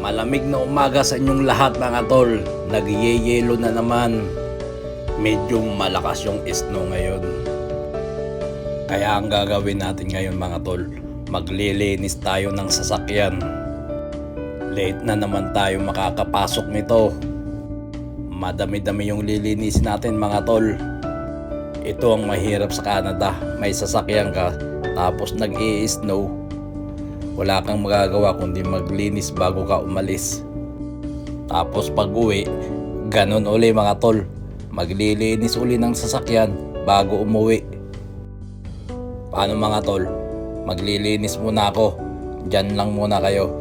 Malamig na umaga sa inyong lahat mga tol. Nagyeyelo na naman. Medyo malakas yung snow ngayon. Kaya ang gagawin natin ngayon mga tol, maglilinis tayo ng sasakyan. Late na naman tayo makakapasok nito. Madami-dami yung lilinisin natin mga tol. Ito ang mahirap sa Canada. May sasakyan ka tapos nag-i-snow. Wala kang magagawa kundi maglinis bago ka umalis. Tapos pag uwi, ganun uli mga tol. Maglilinis uli ng sasakyan bago umuwi. Paano mga tol? Maglilinis muna ako. Diyan lang muna kayo.